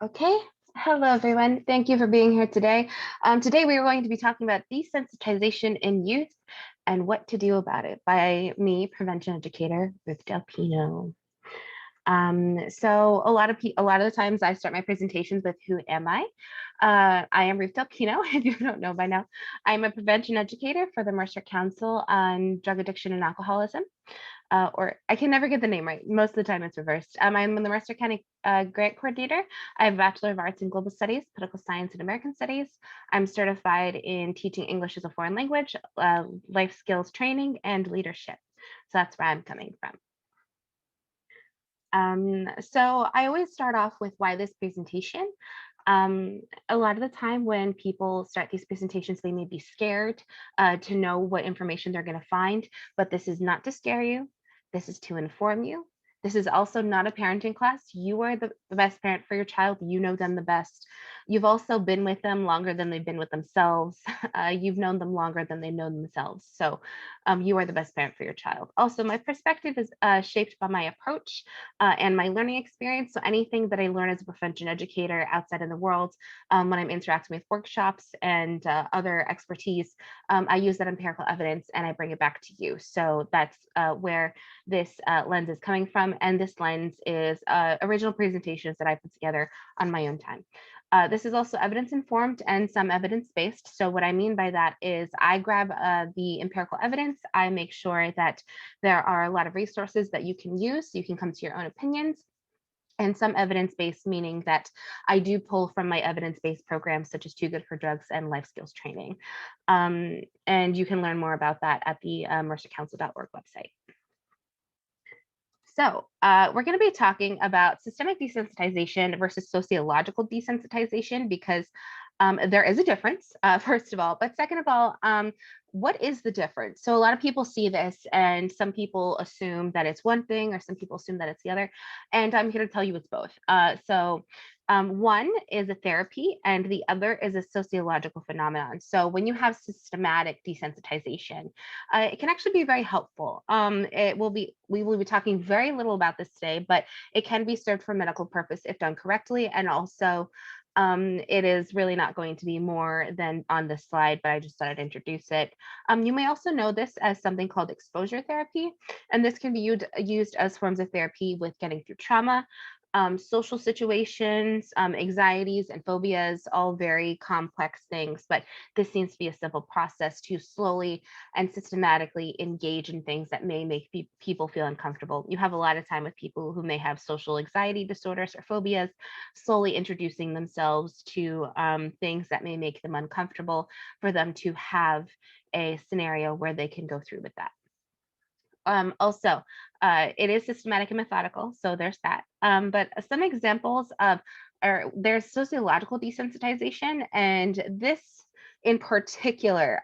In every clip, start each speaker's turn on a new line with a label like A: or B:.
A: Okay. Hello, everyone. Thank you for being here today. Today, we are going to be talking about desensitization in youth and what to do about it by me, prevention educator Ruth Delpino. So a lot of the times I start my presentations with who am I? I am Ruth Delpino, if you don't know by now. I'm a prevention educator for the Mercer Council on drug addiction and alcoholism. Or I can never get the name right. Most of the time it's reversed. I'm the Mercer County grant coordinator. I have a Bachelor of Arts in Global Studies, Political Science, and American Studies. I'm certified in teaching English as a foreign language, life skills training, and leadership. So that's where I'm coming from. So I always start off with why this presentation. A lot of the time when people start these presentations, they may be scared to know what information they're going to find, but this is not to scare you. This is to inform you. This is also not a parenting class. You are the best parent for your child. You know them the best. You've also been with them longer than they've been with themselves. You've known them longer than they know themselves. So you are the best parent for your child. Also, my perspective is shaped by my approach and my learning experience. So anything that I learn as a prevention educator outside in the world, when I'm interacting with workshops and other expertise, I use that empirical evidence and I bring it back to you. So that's where this lens is coming from. And this lens is original presentations that I put together on my own time. This is also evidence informed and some evidence based. So what I mean by that is I grab the empirical evidence. I make sure that there are a lot of resources that you can use. So you can come to your own opinions. And some evidence-based, meaning that I do pull from my evidence-based programs such as Too Good for Drugs and life skills training. And you can learn more about that at the mercercouncil.org website. So we're going to be talking about systemic desensitization versus sociological desensitization because there is a difference, first of all. But second of all, what is the difference? So a lot of people see this and some people assume that it's one thing or some people assume that it's the other. And I'm here to tell you it's both. One is a therapy and the other is a sociological phenomenon. So when you have systematic desensitization, it can actually be very helpful. We will be talking very little about this today, but it can be served for medical purpose if done correctly. And also it is really not going to be more than on this slide, but I just thought I'd introduce it. You may also know this as something called exposure therapy, and this can be used as forms of therapy with getting through trauma, social situations, anxieties and phobias, all very complex things, but this seems to be a simple process to slowly and systematically engage in things that may make people feel uncomfortable. You have a lot of time with people who may have social anxiety disorders or phobias, slowly introducing themselves to things that may make them uncomfortable for them to have a scenario where they can go through with that. Also, it is systematic and methodical, so there's that. But some examples of there's sociological desensitization, and this in particular,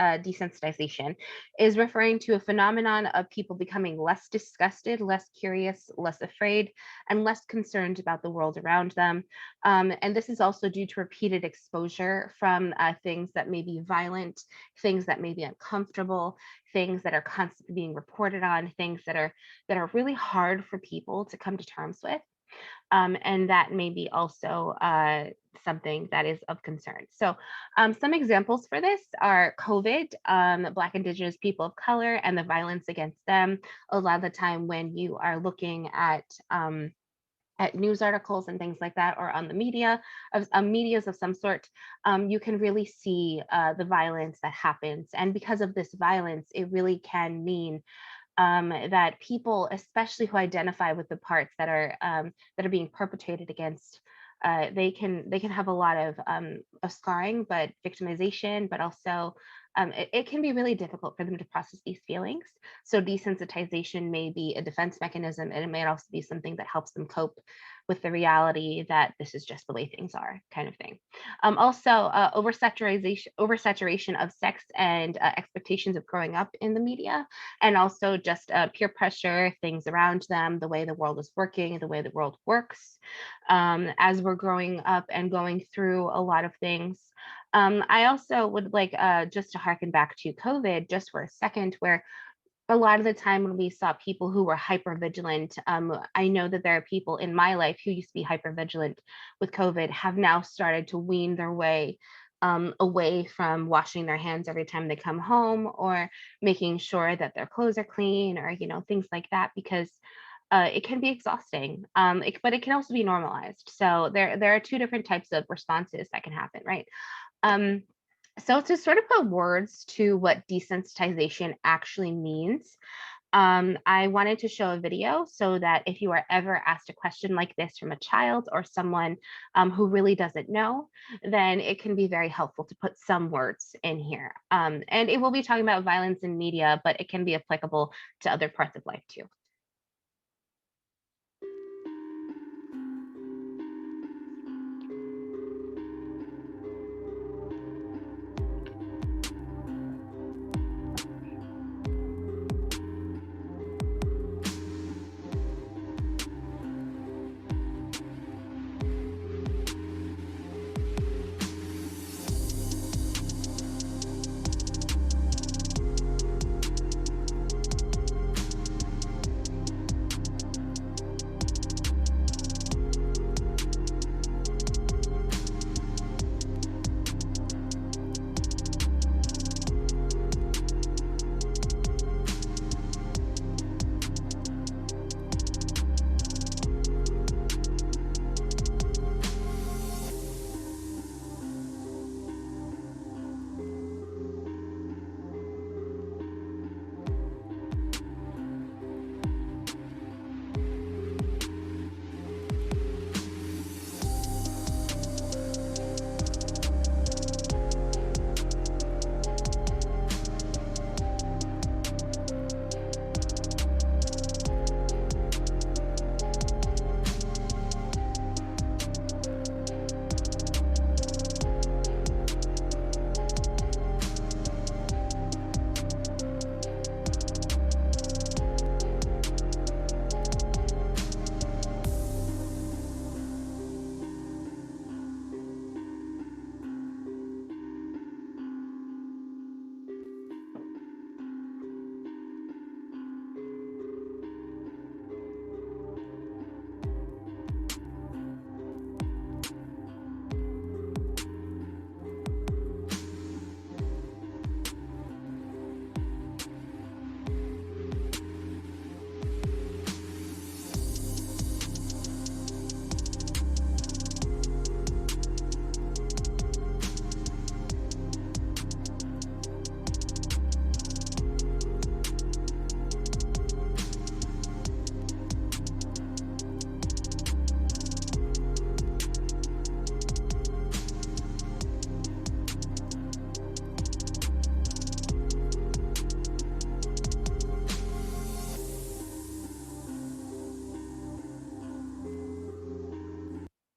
A: desensitization is referring to a phenomenon of people becoming less disgusted, less curious, less afraid, and less concerned about the world around them. And this is also due to repeated exposure from things that may be violent, things that may be uncomfortable, things that are constantly being reported on, things that are really hard for people to come to terms with. And that may be also something that is of concern. So some examples for this are COVID, Black, Indigenous people of color, and the violence against them. A lot of the time when you are looking at news articles and things like that, or on the media, of medias of some sort, you can really see the violence that happens. And because of this violence, it really can mean that people, especially who identify with the parts that are being perpetrated against, they can have a lot of scarring, but victimization, but also it can be really difficult for them to process these feelings. So desensitization may be a defense mechanism, and it may also be something that helps them cope with the reality that this is just the way things are, kind of thing. Also, oversaturation of sex and expectations of growing up in the media, and also just peer pressure, things around them, the way the world is working, the way the world works. As we're growing up and going through a lot of things. I also would like just to harken back to COVID just for a second, where a lot of the time when we saw people who were hyper vigilant, I know that there are people in my life who used to be hyper vigilant with COVID have now started to wean their way away from washing their hands every time they come home, or making sure that their clothes are clean, or things like that, because it can be exhausting. But it can also be normalized. So there are two different types of responses that can happen, right? Um, so to sort of put words to what desensitization actually means, I wanted to show a video so that if you are ever asked a question like this from a child or someone who really doesn't know, then it can be very helpful to put some words in here. And it will be talking about violence in media, but it can be applicable to other parts of life too.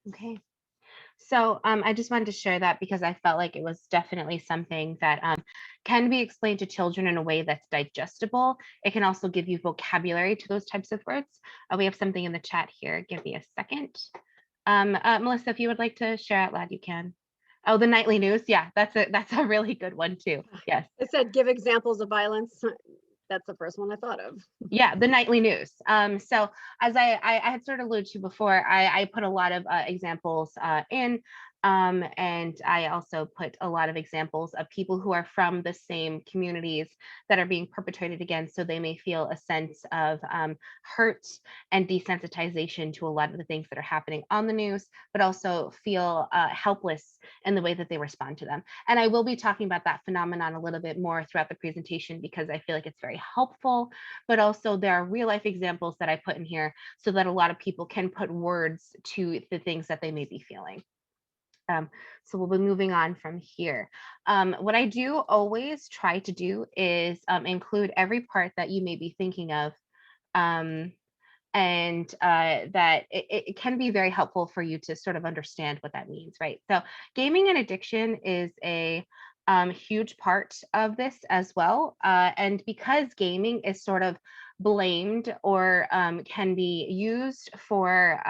A: Okay. So I just wanted to share that because I felt like it was definitely something that can be explained to children in a way that's digestible. It can also give you vocabulary to those types of words. We have something in the chat here. Give me a second. Melissa, if you would like to share out loud, you can. Oh, the nightly news. Yeah, that's a really good one too. Yes.
B: It said give examples of violence. That's the first one I thought of.
A: Yeah, the nightly news. So as I had sort of alluded to before, I put a lot of examples in, and I also put a lot of examples of people who are from the same communities that are being perpetrated against, so they may feel a sense of hurt and desensitization to a lot of the things that are happening on the news, but also feel helpless in the way that they respond to them. And I will be talking about that phenomenon a little bit more throughout the presentation because I feel like it's very helpful, but also there are real life examples that I put in here so that a lot of people can put words to the things that they may be feeling. So we'll be moving on from here. What I do always try to do is include every part that you may be thinking of, and that it can be very helpful for you to sort of understand what that means, right? So gaming and addiction is a huge part of this as well. And because gaming is sort of blamed or can be used for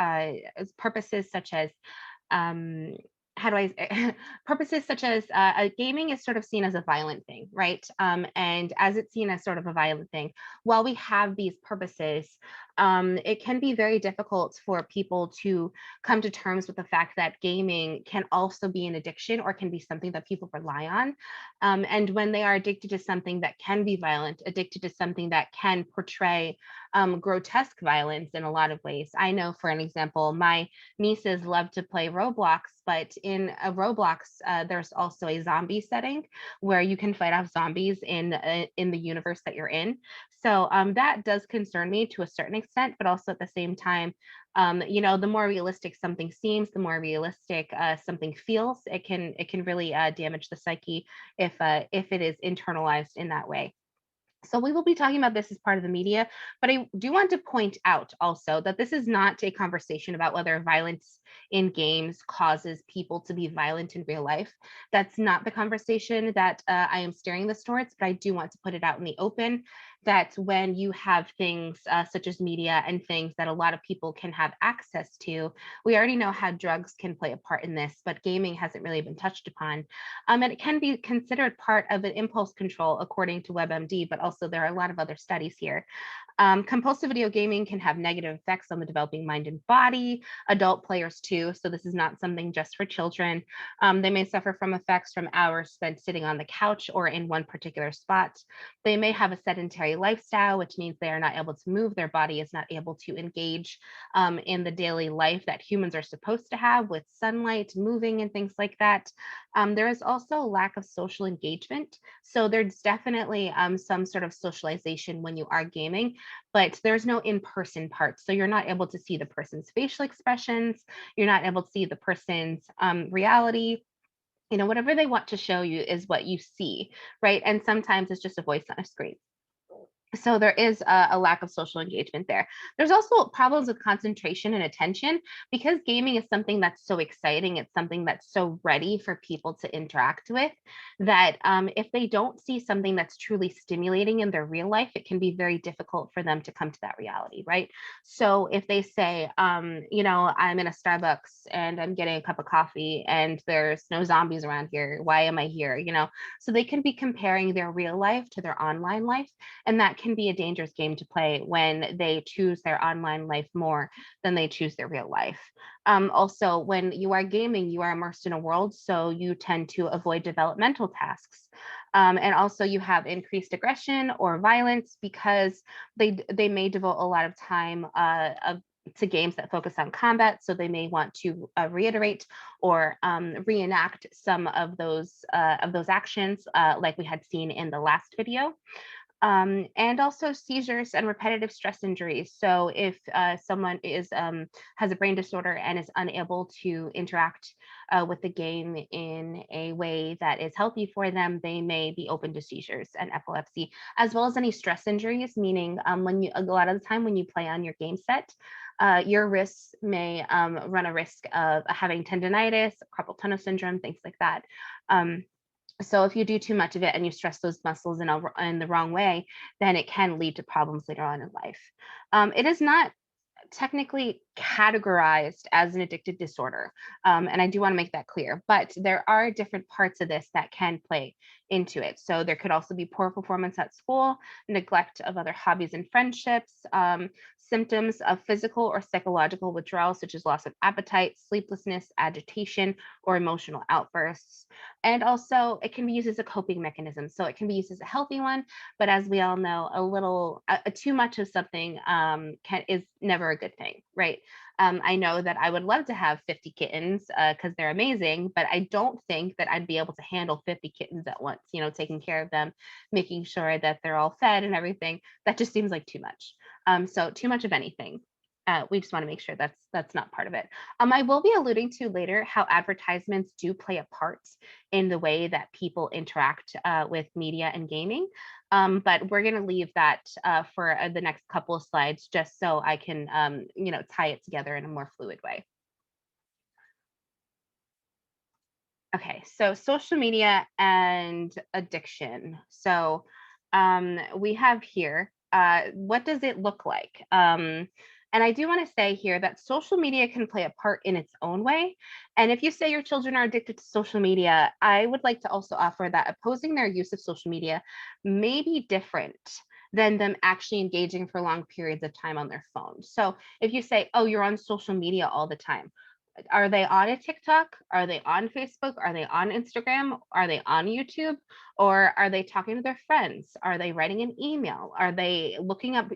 A: purposes such as how do I purposes such as gaming is sort of seen as a violent thing, right? And as it's seen as sort of a violent thing, while we have these purposes, it can be very difficult for people to come to terms with the fact that gaming can also be an addiction or can be something that people rely on. And when they are addicted to something that can be violent, addicted to something that can portray grotesque violence in a lot of ways. I know, for an example, my nieces love to play Roblox, but in a Roblox, there's also a zombie setting where you can fight off zombies in the universe that you're in. So that does concern me to a certain extent, but also at the same time, the more realistic something seems, the more realistic something feels. It can really damage the psyche if it is internalized in that way. So we will be talking about this as part of the media, but I do want to point out also that this is not a conversation about whether violence in games causes people to be violent in real life. That's not the conversation that I am steering this towards, but I do want to put it out in the open that when you have things such as media and things that a lot of people can have access to, we already know how drugs can play a part in this, but gaming hasn't really been touched upon. And it can be considered part of an impulse control according to WebMD, but also there are a lot of other studies here. Compulsive video gaming can have negative effects on the developing mind and body, adult players too. So this is not something just for children. They may suffer from effects from hours spent sitting on the couch or in one particular spot. They may have a sedentary lifestyle, which means they are not able to move. Their body is not able to engage in the daily life that humans are supposed to have with sunlight, moving, and things like that. There is also a lack of social engagement. So there's definitely some sort of socialization when you are gaming, but there's no in-person part. So you're not able to see the person's facial expressions. You're not able to see the person's reality. Whatever they want to show you is what you see, right? And sometimes it's just a voice on a screen. So there is a lack of social engagement there. There's also problems with concentration and attention because gaming is something that's so exciting. It's something that's so ready for people to interact with that if they don't see something that's truly stimulating in their real life, it can be very difficult for them to come to that reality, right? So if they say, I'm in a Starbucks and I'm getting a cup of coffee and there's no zombies around here, why am I here? So they can be comparing their real life to their online life, and that can be a dangerous game to play when they choose their online life more than they choose their real life. Also, when you are gaming, you are immersed in a world, so you tend to avoid developmental tasks. And also you have increased aggression or violence because they may devote a lot of time to games that focus on combat. So they may want to reiterate or reenact some of those actions like we had seen in the last video. And also seizures and repetitive stress injuries. So if someone has a brain disorder and is unable to interact with the game in a way that is healthy for them, they may be open to seizures and epilepsy, as well as any stress injuries, meaning when you a lot of the time when you play on your game set, your wrists may run a risk of having tendonitis, carpal tunnel syndrome, things like that. So if you do too much of it and you stress those muscles in the wrong way, then it can lead to problems later on in life. It is not technically categorized as an addictive disorder. And I do want to make that clear, but there are different parts of this that can play into it. So there could also be poor performance at school, neglect of other hobbies and friendships, symptoms of physical or psychological withdrawal, such as loss of appetite, sleeplessness, agitation, or emotional outbursts. And also it can be used as a coping mechanism. So it can be used as a healthy one, but as we all know, too much of something is never a good thing, right? I know that I would love to have 50 kittens because they're amazing, but I don't think that I'd be able to handle 50 kittens at once, taking care of them, making sure that they're all fed and everything. That just seems like too much. So too much of anything. We just want to make sure that's not part of it. I will be alluding to later how advertisements do play a part in the way that people interact with media and gaming. But we're going to leave that for the next couple of slides, just so I can, tie it together in a more fluid way. Okay, so social media and addiction. So we have here, what does it look like? And I do want to say here that social media can play a part in its own way. And if you say your children are addicted to social media, I would like to also offer that opposing their use of social media may be different than them actually engaging for long periods of time on their phone. So if you say, oh, you're on social media all the time, are they on a TikTok? Are they on Facebook? Are they on Instagram? Are they on YouTube? Or are they talking to their friends? Are they writing an email? Are they looking up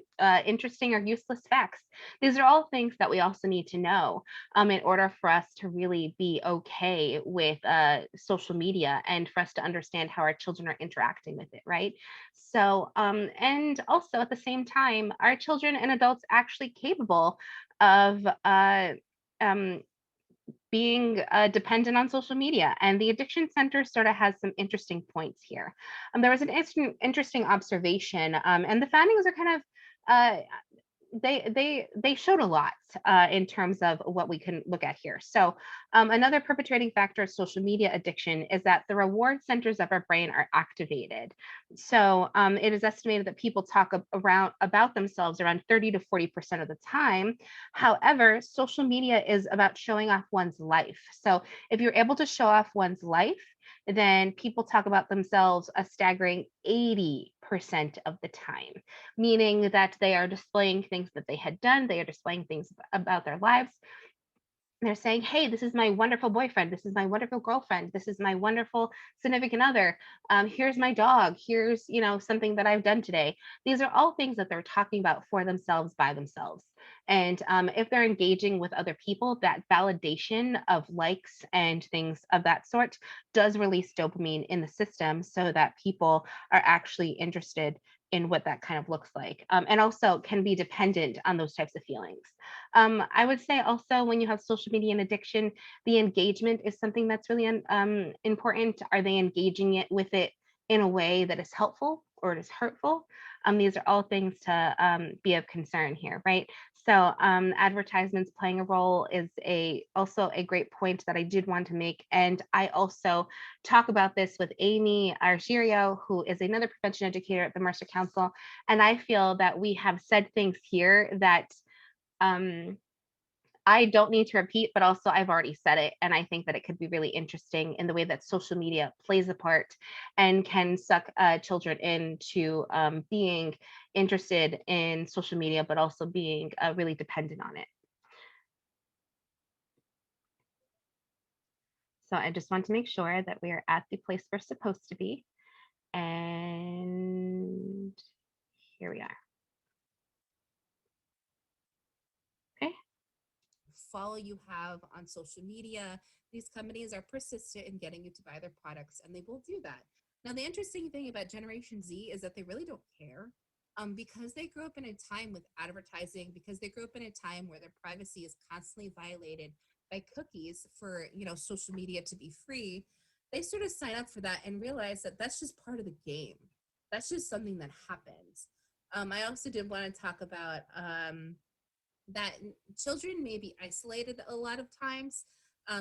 A: interesting or useless facts? These are all things that we also need to know in order for us to really be okay with social media and for us to understand how our children are interacting with it, right? So, and also at the same time, are children and adults actually capable of um, being dependent on social media? And the Addiction Center sort of has some interesting points here. There was an interesting observation, and the findings are kind of they showed a lot in terms of what we can look at here. So another perpetuating factor of social media addiction is that the reward centers of our brain are activated. So it is estimated that people talk around about themselves around 30 to 40% of the time. However, social media is about showing off one's life. So if you're able to show off one's life, then people talk about themselves a staggering 80% of the time, meaning that they are displaying things that they had done, they are displaying things about their lives. They're saying, hey, this is my wonderful boyfriend, this is my wonderful girlfriend, this is my wonderful significant other, here's my dog, here's something that I've done today. These are all things that they're talking about for themselves by themselves. And if they're engaging with other people, that validation of likes and things of that sort does release dopamine in the system so that people are actually interested in what that kind of looks like, and also can be dependent on those types of feelings. I would say also when you have social media and addiction, the engagement is something that's really important. Are they engaging it with it in a way that is helpful or it is hurtful? These are all things to be of concern here, right? So advertisements playing a role is also a great point that I did want to make. And I also talk about this with Amy Argirio, who is another prevention educator at the Mercer Council. And I feel that we have said things here that um, I don't need to repeat, but also I've already said it. And I think that it could be really interesting in the way that social media plays a part and can suck children into being interested in social media, but also being really dependent on it. So I just want to make sure that we are at the place we're supposed to be. And here we are. Okay.
C: Follow you have on social media. These companies are persistent in getting you to buy their products, and they will do that. Now, the interesting thing about Generation Z is that they really don't care, because they grew up in a time with advertising, because they grew up in a time where their privacy is constantly violated by cookies for social media to be free. They sort of sign up for that and realize that that's just part of the game. That's just something that happens. I also did want to talk about that children may be isolated a lot of times.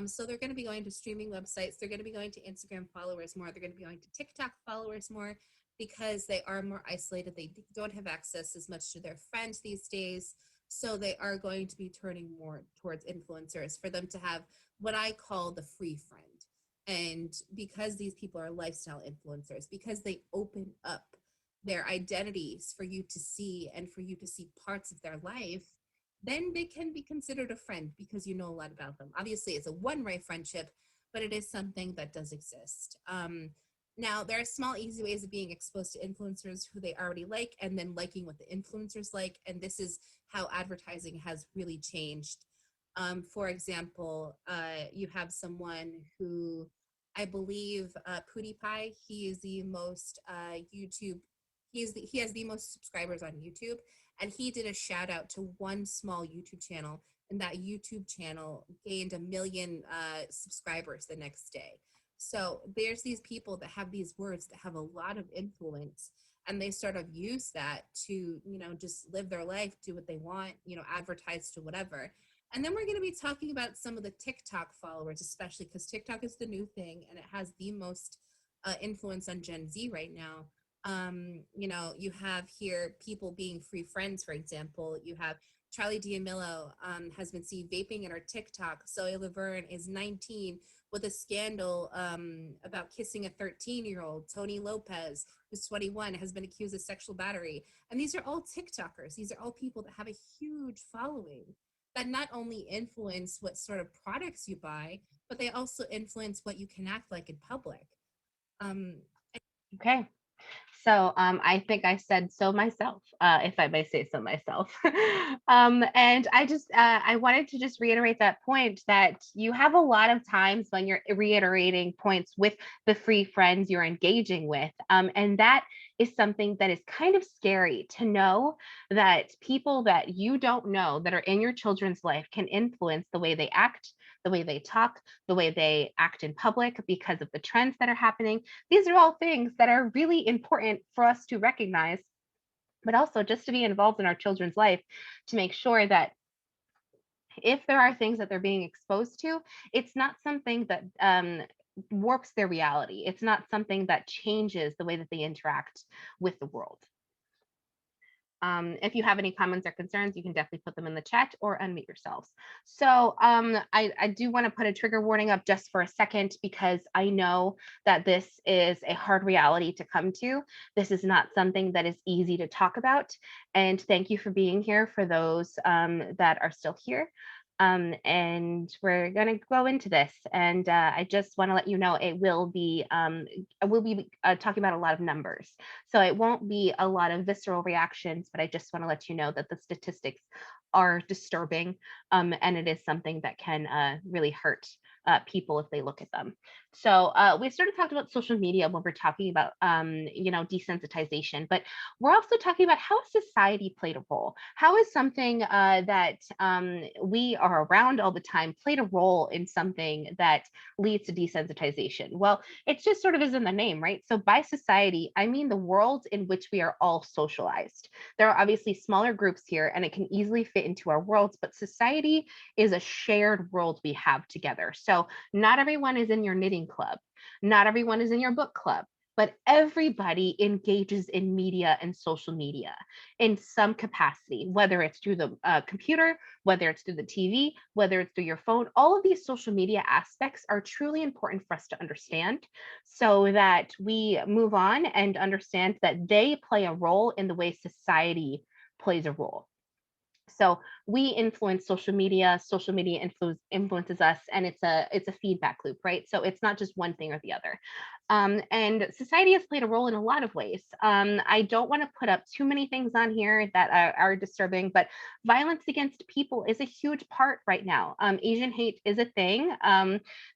C: So they're going to be going to streaming websites. They're going to be going to Instagram followers more. They're going to be going to TikTok followers more because they are more isolated. They don't have access as much to their friends these days. So they are going to be turning more towards influencers for them to have what I call the free friend. And because these people are lifestyle influencers, because they open up their identities for you to see and for you to see parts of their life, then they can be considered a friend because you know a lot about them. Obviously, it's a one-way friendship, but it is something that does exist. Now, there are small, easy ways of being exposed to influencers who they already like and then liking what the influencers like. And this is how advertising has really changed. For example, you have someone who I believe PewDiePie, he is the most he has the most subscribers on YouTube, and he did a shout out to one small YouTube channel, and that YouTube channel gained 1 million subscribers the next day. So there's these people that have these words that have a lot of influence, and they sort of use that to just live their life, do what they want, advertise to whatever. And then we're going to be talking about some of the TikTok followers, especially because TikTok is the new thing and it has the most influence on Gen Z right now. You have here people being free friends, for example. You have Charlie D'Amelio has been seen vaping in her TikTok. Zoe Laverne is 19 with a scandal about kissing a 13-year-old. Tony Lopez, who's 21, has been accused of sexual battery. And these are all TikTokers. These are all people that have a huge following that not only influence what sort of products you buy, but they also influence what you can act like in public. Um,
A: Okay. So I think I said so myself, if I may say so myself. And I wanted to just reiterate that point that you have a lot of times when you're reiterating points with the free friends you're engaging with. And that is something that is kind of scary to know that people that you don't know that are in your children's life can influence the way they act, the way they talk, the way they act in public because of the trends that are happening. These are all things that are really important for us to recognize, but also just to be involved in our children's life to make sure that if there are things that they're being exposed to, it's not something that warps their reality. It's not something that changes the way that they interact with the world. If you have any comments or concerns, you can definitely put them in the chat or unmute yourselves. So I do want to put a trigger warning up just for a second, because I know that this is a hard reality to come to. This is not something that is easy to talk about. And thank you for being here for those that are still here. And we're going to go into this. And I just want to let you know I will be talking about a lot of numbers. So it won't be a lot of visceral reactions, but I just want to let you know that the statistics are disturbing, and it is something that can really hurt people if they look at them. So we sort of talked about social media when we're talking about, desensitization, but we're also talking about how society played a role. How is something that we are around all the time played a role in something that leads to desensitization? Well, it just sort of is in the name, right? So by society, I mean the world in which we are all socialized. There are obviously smaller groups here, and it can easily fit into our worlds, but society is a shared world we have together. So not everyone is in your knitting club. Not everyone is in your book club, but everybody engages in media and social media in some capacity, whether it's through the computer, whether it's through the TV, whether it's through your phone. All of these social media aspects are truly important for us to understand so that we move on and understand that they play a role in the way society plays a role. So we influence social media influences us, and it's a feedback loop, right? So it's not just one thing or the other. And society has played a role in a lot of ways. I don't want to put up too many things on here that are disturbing, but violence against people is a huge part right now. Asian hate is a thing.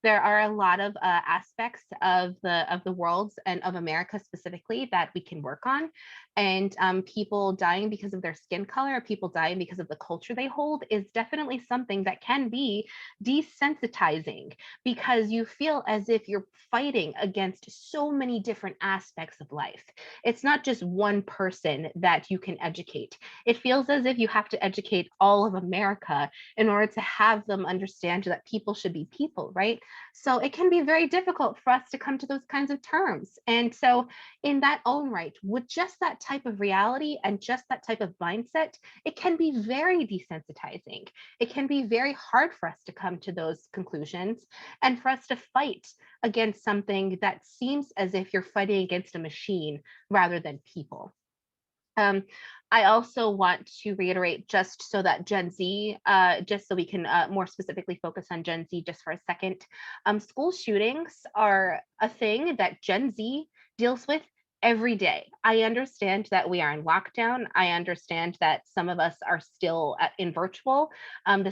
A: There are a lot of aspects of the world and of America specifically that we can work on, and people dying because of their skin color, people dying because of the culture they hold, is definitely something that can be desensitizing, because you feel as if you're fighting against so many different aspects of life. It's not just one person that you can educate. It feels as if you have to educate all of America in order to have them understand that people should be people, right? So it can be very difficult for us to come to those kinds of terms. And so in that own right, with just that type of reality and just that type of mindset, it can be very desensitizing. It can be very hard for us to come to those conclusions and for us to fight against something that seems as if you're fighting against a machine rather than people. I also want to reiterate, just so that Gen Z, just so we can more specifically focus on Gen Z just for a second, school shootings are a thing that Gen Z deals with every day. I understand that we are in lockdown. I understand that some of us are still in virtual,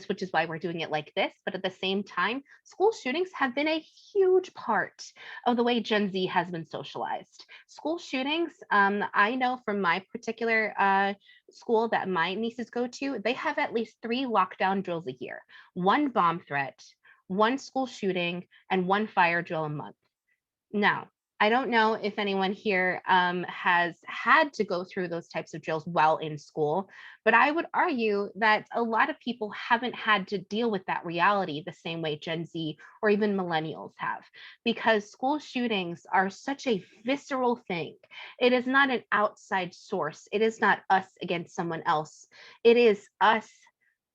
A: which is why we're doing it like this. But at the same time, school shootings have been a huge part of the way Gen Z has been socialized. School shootings, I know from my particular school that my nieces go to, they have at least 3 lockdown drills a year, 1 bomb threat, 1 school shooting, and 1 fire drill a month. Now, I don't know if anyone here has had to go through those types of drills while in school, but I would argue that a lot of people haven't had to deal with that reality the same way Gen Z or even millennials have, because school shootings are such a visceral thing. It is not an outside source. It is not us against someone else. It is us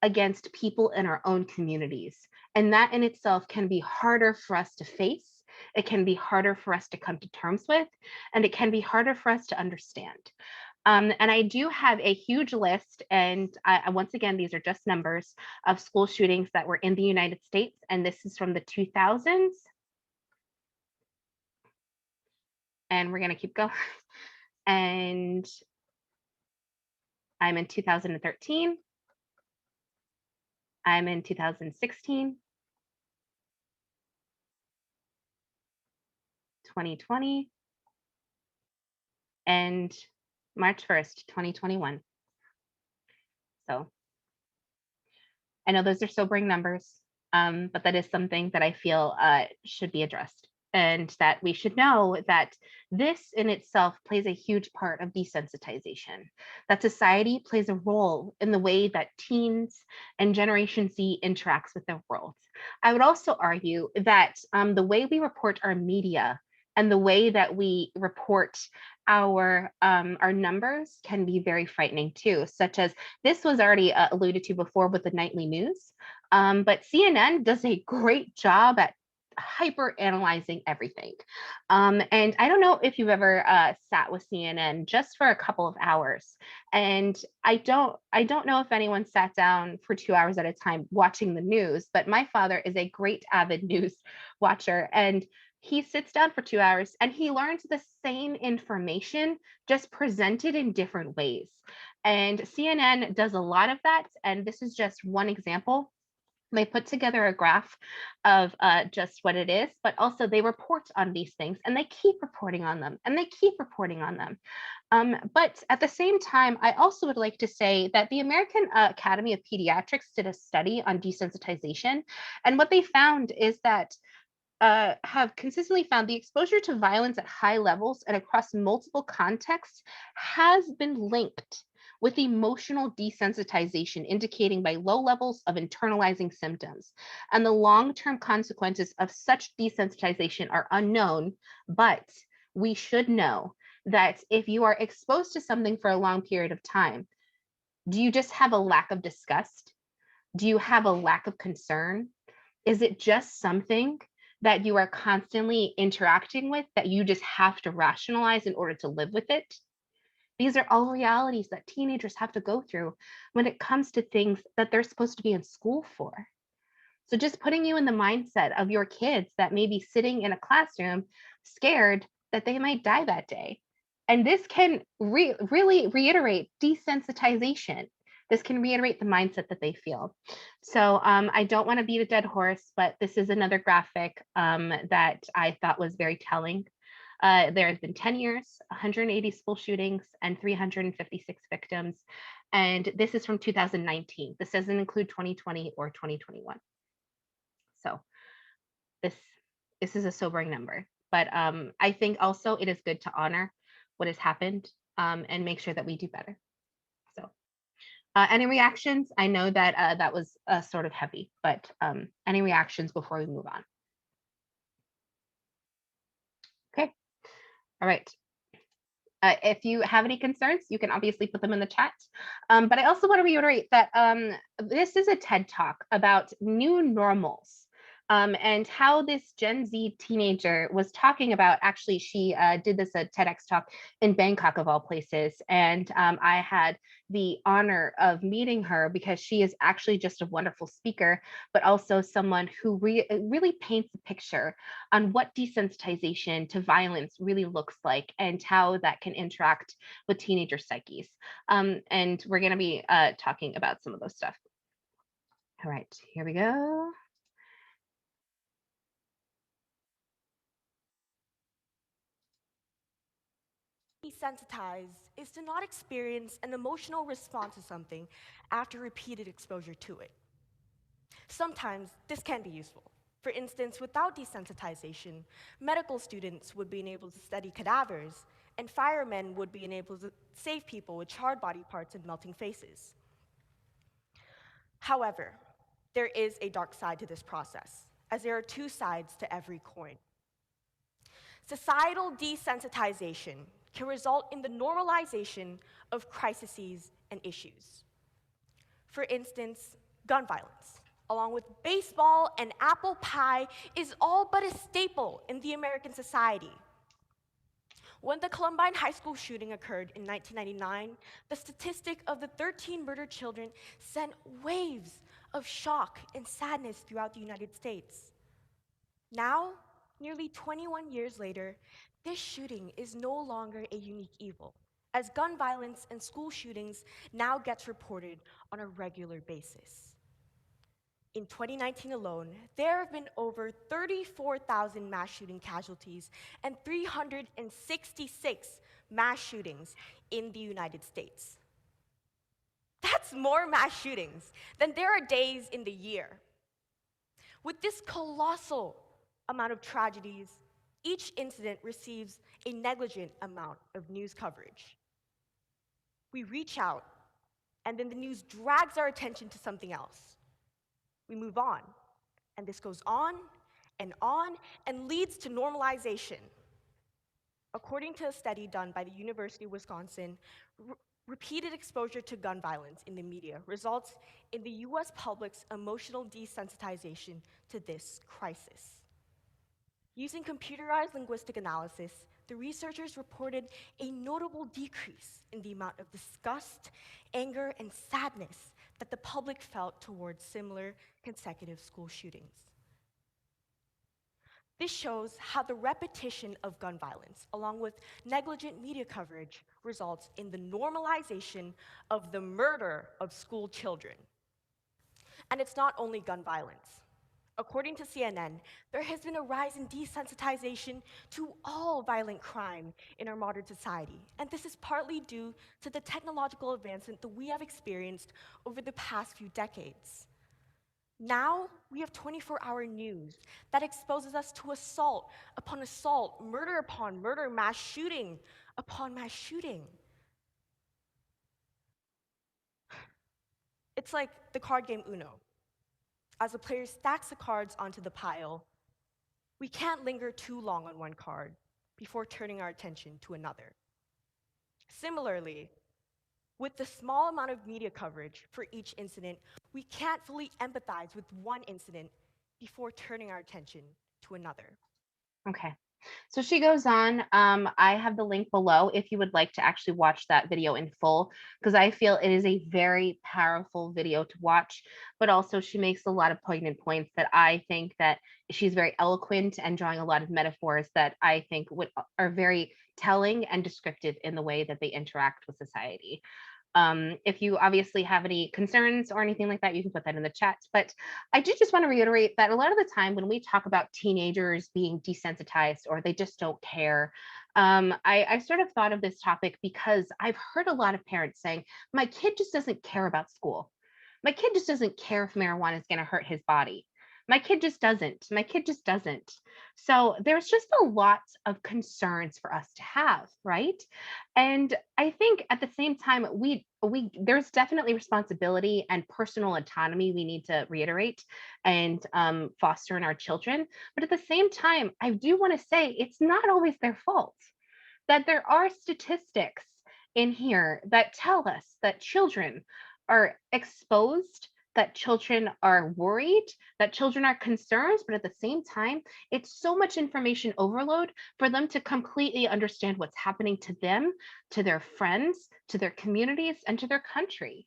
A: against people in our own communities. And that in itself can be harder for us to face. It can be harder for us to come to terms with, and it can be harder for us to understand. And I do have a huge list, and once again, these are just numbers of school shootings that were in the United States, and this is from the 2000s. And we're going to keep going. And I'm in 2013. I'm in 2016, 2020, and March 1st, 2021. So I know those are sobering numbers, but that is something that I feel should be addressed, and that we should know that this in itself plays a huge part of desensitization, that society plays a role in the way that teens and Generation Z interacts with their world. I would also argue that the way we report our media and the way that we report our numbers can be very frightening too, such as this was already alluded to before with the nightly news, but CNN does a great job at hyper analyzing everything. And I don't know if you've ever sat with CNN just for a couple of hours. And I don't know if anyone sat down for 2 hours at a time watching the news, but my father is a great avid news watcher, and he sits down for 2 hours and he learns the same information, just presented in different ways. And CNN does a lot of that. And this is just one example. They put together a graph of just what it is, but also they report on these things, and they keep reporting on them, and they keep reporting on them. But at the same time, I also would like to say that the American Academy of Pediatrics did a study on desensitization, and what they found is that have consistently found the exposure to violence at high levels and across multiple contexts has been linked with emotional desensitization, indicating by low levels of internalizing symptoms. And the long-term consequences of such desensitization are unknown, but we should know that if you are exposed to something for a long period of time, do you just have a lack of disgust? Do you have a lack of concern? Is it just something that you are constantly interacting with that you just have to rationalize in order to live with it? These are all realities that teenagers have to go through when it comes to things that they're supposed to be in school for. So just putting you in the mindset of your kids that may be sitting in a classroom scared that they might die that day. And this can really reiterate desensitization. This can reiterate the mindset that they feel. So I don't want to beat a dead horse, but this is another graphic that I thought was very telling. There has been 10 years, 180 school shootings, and 356 victims. And this is from 2019. This doesn't include 2020 or 2021. So this is a sobering number. But I think also it is good to honor what has happened and make sure that we do better. So any reactions? I know that that was sort of heavy, but any reactions before we move on? Okay. All right. If you have any concerns, you can obviously put them in the chat. But I also want to reiterate that this is a TED Talk about new normals. And how this Gen Z teenager was talking about, actually, she did this at TEDx talk in Bangkok of all places. And I had the honor of meeting her because she is actually just a wonderful speaker, but also someone who really paints a picture on what desensitization to violence really looks like and how that can interact with teenager psyches. And we're going to be talking about some of those stuff. All right, here we go.
D: Desensitized is to not experience an emotional response to something after repeated exposure to it. Sometimes this can be useful. For instance, without desensitization, medical students would be able to study cadavers, and firemen would be able to save people with charred body parts and melting faces. However, there is a dark side to this process, as there are two sides to every coin. Societal desensitization can result in the normalization of crises and issues. For instance, gun violence, along with baseball and apple pie, is all but a staple in the American society. When the Columbine High School shooting occurred in 1999, the statistic of the 13 murdered children sent waves of shock and sadness throughout the United States. Now, nearly 21 years later, this shooting is no longer a unique evil, as gun violence and school shootings now gets reported on a regular basis. In 2019 alone, there have been over 34,000 mass shooting casualties and 366 mass shootings in the United States. That's more mass shootings than there are days in the year. With this colossal amount of tragedies, each incident receives a negligent amount of news coverage. We reach out, and then the news drags our attention to something else. We move on, and this goes on and leads to normalization. According to a study done by the University of Wisconsin, repeated exposure to gun violence in the media results in the US public's emotional desensitization to this crisis. Using computerized linguistic analysis, the researchers reported a notable decrease in the amount of disgust, anger, and sadness that the public felt towards similar consecutive school shootings. This shows how the repetition of gun violence, along with negligent media coverage, results in the normalization of the murder of school children. And it's not only gun violence. According to CNN, there has been a rise in desensitization to all violent crime in our modern society, and this is partly due to the technological advancement that we have experienced over the past few decades. Now, we have 24-hour news that exposes us to assault upon assault, murder upon murder, mass shooting upon mass shooting. It's like the card game Uno. As the player stacks the cards onto the pile, we can't linger too long on one card before turning our attention to another. Similarly, with the small amount of media coverage for each incident, we can't fully empathize with one incident before turning our attention to another.
A: Okay. So she goes on. I have the link below if you would like to actually watch that video in full, because I feel it is a very powerful video to watch, but also she makes a lot of poignant points that I think that she's very eloquent and drawing a lot of metaphors that I think are very telling and descriptive in the way that they interact with society. If you obviously have any concerns or anything like that, you can put that in the chat. But I do just want to reiterate that a lot of the time when we talk about teenagers being desensitized or they just don't care, I sort of thought of this topic because I've heard a lot of parents saying, my kid just doesn't care about school. My kid just doesn't care if marijuana is going to hurt his body. My kid just doesn't. My kid just doesn't. So there's just a lot of concerns for us to have, right? And I think at the same time, we there's definitely responsibility and personal autonomy we need to reiterate and foster in our children. But at the same time, I do want to say it's not always their fault. That there are statistics in here that tell us that children are exposed, that children are worried, that children are concerned, but at the same time, it's so much information overload for them to completely understand what's happening to them, to their friends, to their communities, and to their country.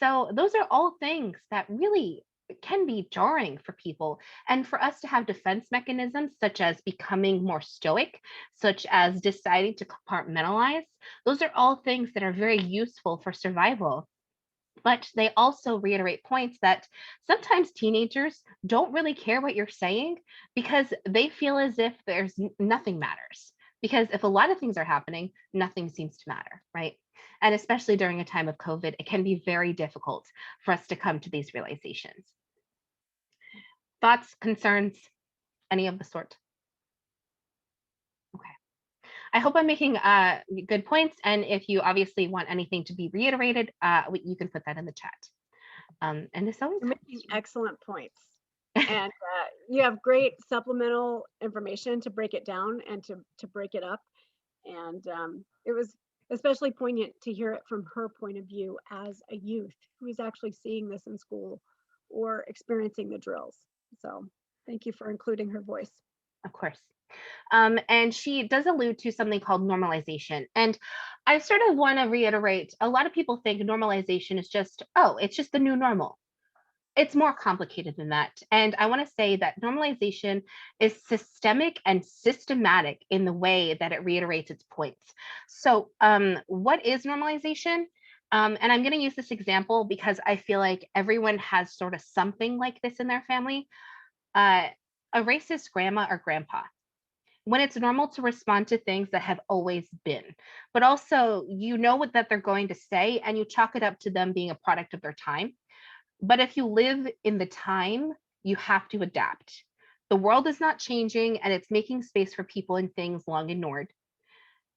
A: So those are all things that really can be jarring for people. And for us to have defense mechanisms such as becoming more stoic, such as deciding to compartmentalize, those are all things that are very useful for survival. But they also reiterate points that sometimes teenagers don't really care what you're saying because they feel as if nothing matters. Because if a lot of things are happening, nothing seems to matter, right? And especially during a time of COVID, it can be very difficult for us to come to these realizations. Thoughts, concerns, any of the sort? Okay. I hope I'm making good points. And if you obviously want anything to be reiterated, you can put that in the chat. And it's always
B: You're making excellent points. And you have great supplemental information to break it down and to break it up. And it was especially poignant to hear it from her point of view as a youth who is actually seeing this in school or experiencing the drills. So thank you for including her voice.
A: Of course. And she does allude to something called normalization. And I sort of want to reiterate, a lot of people think normalization is just, oh, it's just the new normal. It's more complicated than that. And I want to say that normalization is systemic and systematic in the way that it reiterates its points. So, what is normalization? And I'm going to use this example because I feel like everyone has sort of something like this in their family. Uh, a racist grandma or grandpa, when it's normal to respond to things that have always been, but also you know what that they're going to say and you chalk it up to them being a product of their time. But if you live in the time, you have to adapt. The world is not changing and it's making space for people and things long ignored.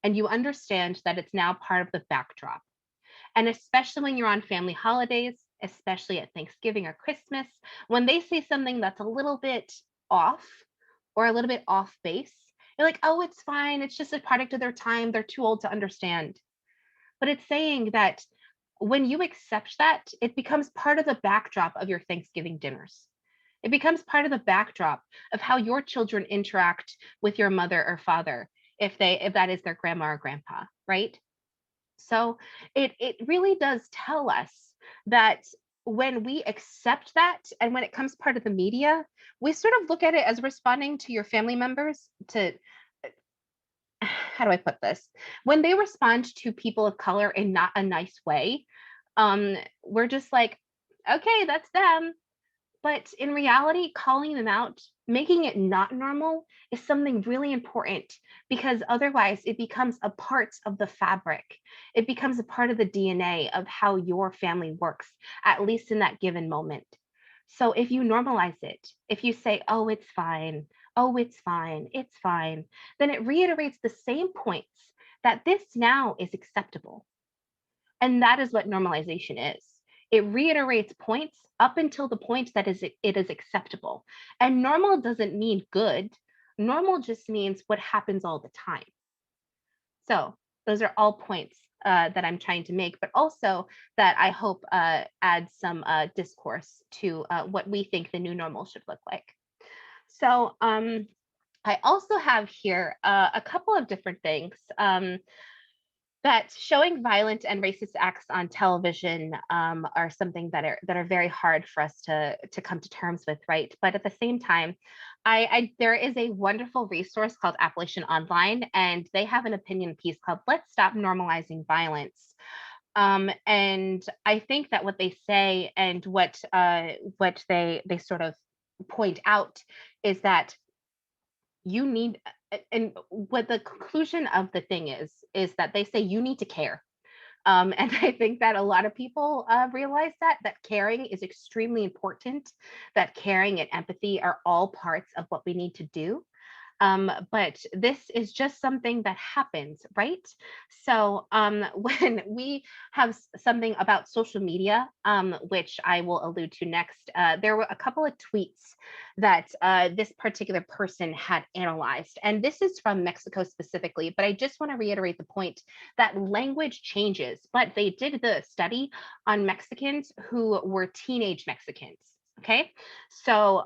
A: And you understand that it's now part of the backdrop. And especially when you're on family holidays, especially at Thanksgiving or Christmas, when they say something that's a little bit off or a little bit off base, you're like, oh, it's fine. It's just a product of their time. They're too old to understand. But it's saying that when you accept that, it becomes part of the backdrop of your Thanksgiving dinners. It becomes part of the backdrop of how your children interact with your mother or father, if that is their grandma or grandpa, right? So it really does tell us that when we accept that and when it comes part of the media, we sort of look at it as responding to your family members to how do I put this? When they respond to people of color in not a nice way, we're just like, okay, that's them. But in reality, calling them out, making it not normal is something really important because otherwise it becomes a part of the fabric. It becomes a part of the DNA of how your family works, at least in that given moment. So if you normalize it, if you say, oh, it's fine, then it reiterates the same points that this now is acceptable. And that is what normalization is. It reiterates points up until the point that it is acceptable. And normal doesn't mean good. Normal just means what happens all the time. So those are all points that I'm trying to make, but also that I hope adds some discourse to what we think the new normal should look like. So I also have here a couple of different things. That showing violent and racist acts on television are something that are very hard for us to come to terms with, right? But at the same time, there is a wonderful resource called Appalachian Online, and they have an opinion piece called "Let's Stop Normalizing Violence." And I think that what they say and what they sort of point out is that you need and what the conclusion of the thing is that they say you need to care. And I think that a lot of people realize that caring is extremely important, that caring and empathy are all parts of what we need to do. But this is just something that happens, right? So when we have something about social media, which I will allude to next, there were a couple of tweets that this particular person had analyzed. And this is from Mexico specifically, but I just want to reiterate the point that language changes, but they did the study on Mexicans who were teenage Mexicans. Okay, so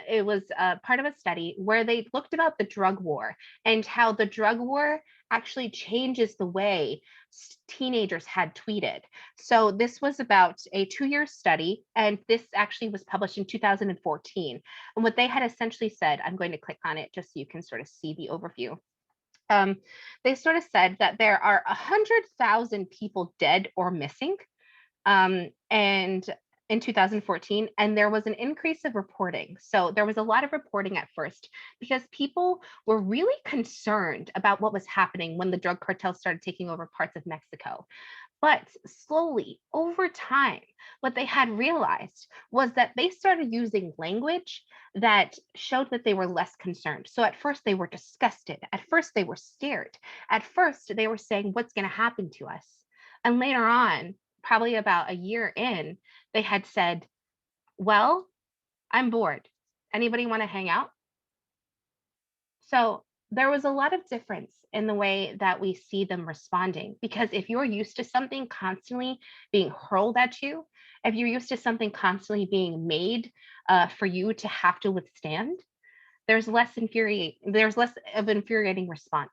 A: it was part of a study where they looked about the drug war and how the drug war actually changes the way teenagers had tweeted. So this was about a 2-year study, and this actually was published in 2014. And what they had essentially said, I'm going to click on it just so you can sort of see the overview. They sort of said that there are 100,000 people dead or missing. And in 2014, and there was an increase of reporting. So there was a lot of reporting at first because people were really concerned about what was happening when the drug cartels started taking over parts of Mexico. But slowly, over time, what they had realized was that they started using language that showed that they were less concerned. So at first, they were disgusted. At first, they were scared. At first, they were saying, what's going to happen to us? And later on, probably about a year in, they had said, well, I'm bored. Anybody want to hang out? So there was a lot of difference in the way that we see them responding. Because if you're used to something constantly being hurled at you, if you're used to something constantly being made for you to have to withstand, there's less of an infuriating response.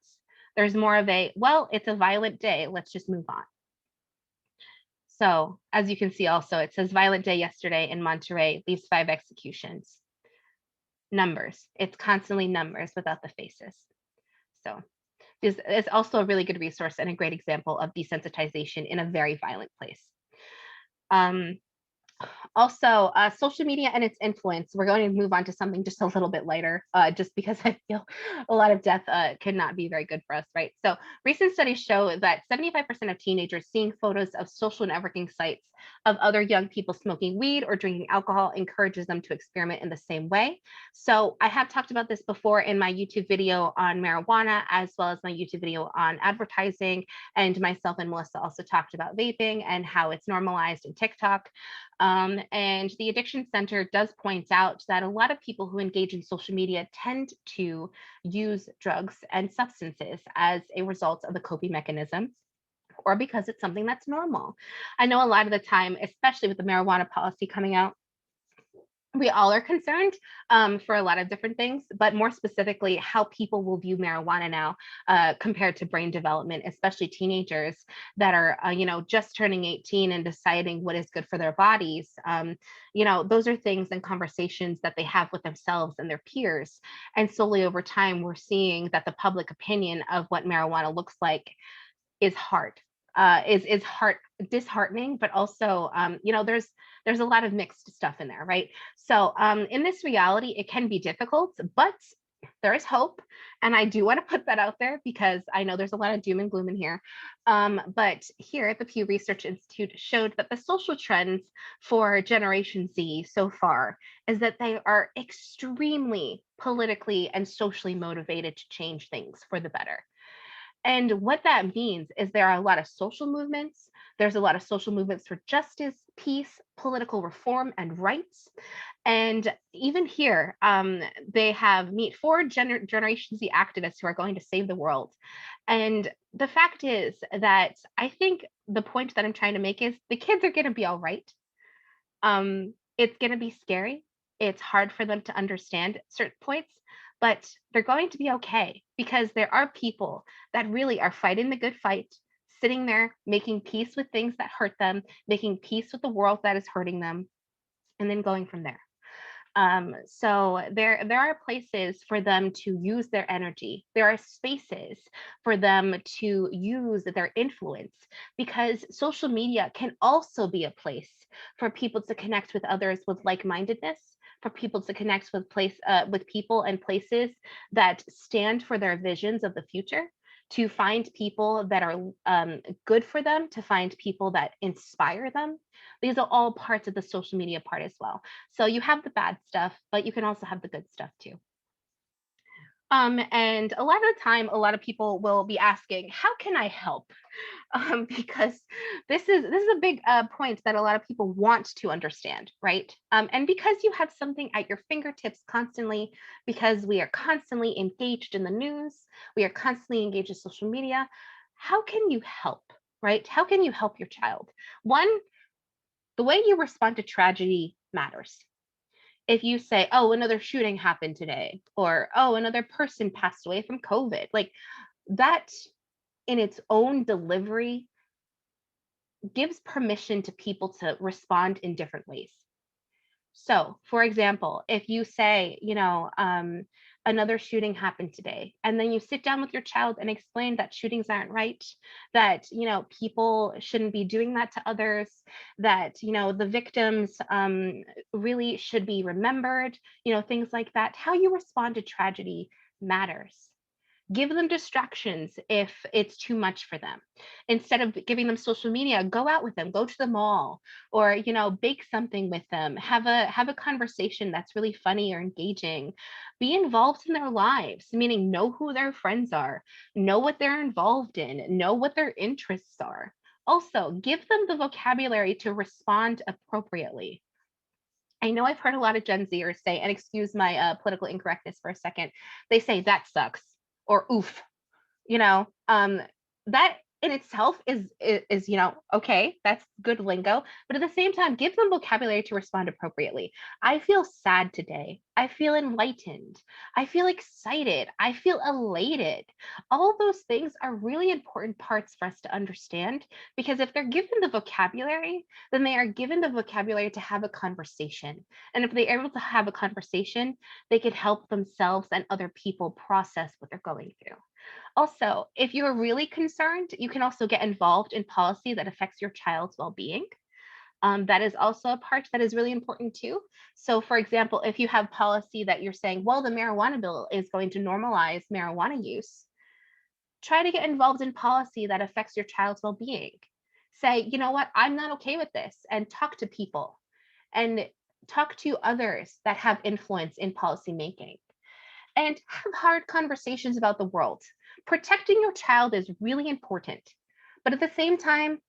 A: There's more of a, well, it's a violent day, let's just move on. So as you can see also, it says violent day yesterday in Monterey, leaves 5 executions. Numbers. It's constantly numbers without the faces. So it's also a really good resource and a great example of desensitization in a very violent place. Also, social media and its influence. We're going to move on to something just a little bit lighter, just because I feel a lot of death could not be very good for us, right? So recent studies show that 75% of teenagers seeing photos of social networking sites of other young people smoking weed or drinking alcohol encourages them to experiment in the same way. So I have talked about this before in my YouTube video on marijuana, as well as my YouTube video on advertising. And myself and Melissa also talked about vaping and how it's normalized in TikTok. And the Addiction Center does point out that a lot of people who engage in social media tend to use drugs and substances as a result of the coping mechanisms, or because it's something that's normal. I know a lot of the time, especially with the marijuana policy coming out, we all are concerned for a lot of different things, but more specifically, how people will view marijuana now compared to brain development, especially teenagers that are, just turning 18 and deciding what is good for their bodies. Those are things and conversations that they have with themselves and their peers. And slowly over time, we're seeing that the public opinion of what marijuana looks like is hard. Is disheartening, but also there's a lot of mixed stuff in there, right? So in this reality, it can be difficult, but there is hope, and I do want to put that out there because I know there's a lot of doom and gloom in here. But here at the Pew Research Institute showed that the social trends for Generation Z so far is that they are extremely politically and socially motivated to change things for the better. And what that means is there are a lot of social movements. There's a lot of social movements for justice, peace, political reform, and rights. And even here, they have meet 4 Generation Z activists who are going to save the world. And the fact is that I think the point that I'm trying to make is the kids are going to be all right. It's going to be scary. It's hard for them to understand certain points, but they're going to be okay because there are people that really are fighting the good fight, sitting there making peace with things that hurt them, making peace with the world that is hurting them, and then going from there. So there are places for them to use their energy. There are spaces for them to use their influence, because social media can also be a place for people to connect with others with like-mindedness, for people to connect with people and places that stand for their visions of the future, to find people that are good for them, to find people that inspire them. These are all parts of the social media part as well. So you have the bad stuff, but you can also have the good stuff too. And a lot of the time, a lot of people will be asking, how can I help? Because this is a big point that a lot of people want to understand, right? And because you have something at your fingertips constantly, because we are constantly engaged in the news, we are constantly engaged in social media, how can you help, right? How can you help your child? One, the way you respond to tragedy matters. If you say, oh, another shooting happened today, or oh, another person passed away from COVID, like that in its own delivery gives permission to people to respond in different ways. So, for example, if you say, another shooting happened today, and then you sit down with your child and explain that shootings aren't right, that, people shouldn't be doing that to others, that, the victims really should be remembered, things like that, how you respond to tragedy matters. Give them distractions if it's too much for them. Instead of giving them social media, go out with them, go to the mall, or bake something with them, have a conversation that's really funny or engaging. Be involved in their lives, meaning know who their friends are, know what they're involved in, know what their interests are. Also, give them the vocabulary to respond appropriately. I know I've heard a lot of Gen Zers say, and excuse my political incorrectness for a second, they say that sucks, or oof, that in itself is okay, that's good lingo, but at the same time give them vocabulary to respond appropriately. I feel sad today, I feel enlightened, I feel excited, I feel elated. All of those things are really important parts for us to understand, because if they're given the vocabulary, then they are given the vocabulary to have a conversation, and if they're able to have a conversation, they can help themselves and other people process what they're going through. Also, if you're really concerned, you can also get involved in policy that affects your child's well-being. That is also a part that is really important too. So for example, if you have policy that you're saying, well, the marijuana bill is going to normalize marijuana use, try to get involved in policy that affects your child's well-being. Say, you know what, I'm not okay with this, and talk to people and talk to others that have influence in policy making, and have hard conversations about the world. Protecting your child is really important, but at the same time,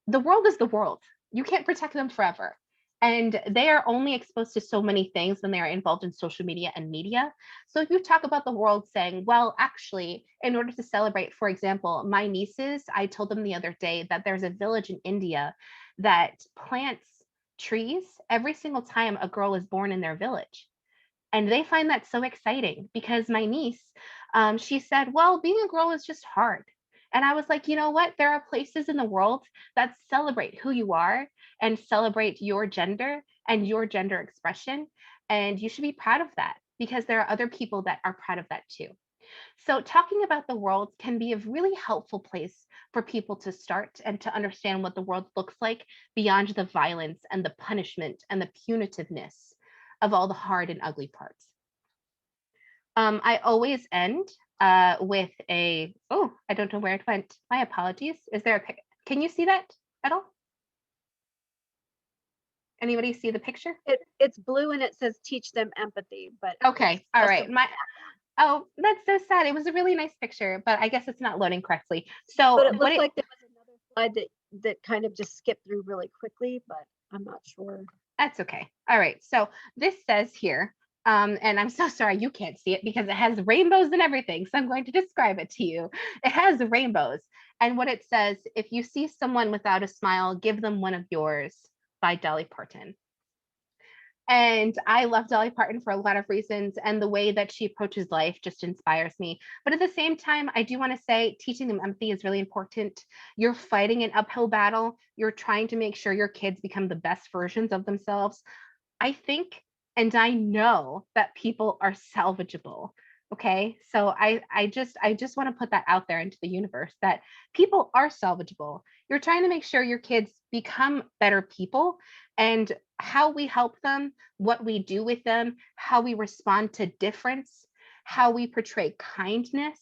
A: the world is the world. You can't protect them forever. And they are only exposed to so many things when they are involved in social media and media. So if you talk about the world saying, well, actually, in order to celebrate, for example, my nieces, I told them the other day that there's a village in India that plants trees every single time a girl is born in their village. And they find that so exciting because my niece, she said, well, being a girl is just hard. And I was like, you know what? There are places in the world that celebrate who you are and celebrate your gender and your gender expression. And you should be proud of that, because there are other people that are proud of that too. So talking about the world can be a really helpful place for people to start and to understand what the world looks like beyond the violence and the punishment and the punitiveness of all the hard and ugly parts. I always end with a, oh, I don't know where it went. My apologies. Is there a pic? Can you see that at all? Anybody see the picture?
B: It's blue and it says teach them empathy, but
A: Okay, all right. Oh, that's so sad. It was a really nice picture, but I guess it's not loading correctly. So
B: but it looks like there was another slide that kind of just skipped through really quickly, but I'm not sure.
A: That's okay. All right. So this says here, and I'm so sorry you can't see it because it has rainbows and everything. So I'm going to describe it to you. It has rainbows. And what it says, if you see someone without a smile, give them one of yours, by Dolly Parton. And I love Dolly Parton for a lot of reasons, and the way that she approaches life just inspires me. But at the same time, I do want to say teaching them empathy is really important. You're fighting an uphill battle. You're trying to make sure your kids become the best versions of themselves. I think, and I know that people are salvageable. Okay. So I just want to put that out there into the universe, that people are salvageable. You're trying to make sure your kids become better people, and how we help them, what we do with them, how we respond to difference, how we portray kindness,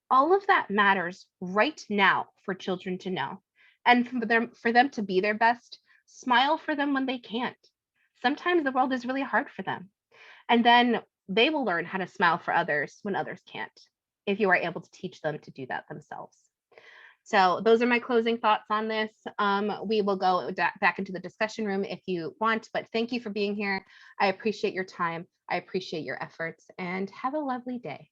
A: all of that matters right now for children to know. And for them to be their best, smile for them when they can't. Sometimes the world is really hard for them. And then they will learn how to smile for others when others can't, if you are able to teach them to do that themselves. So those are my closing thoughts on this. We will go back into the discussion room if you want, but thank you for being here. I appreciate your time. I appreciate your efforts, and have a lovely day.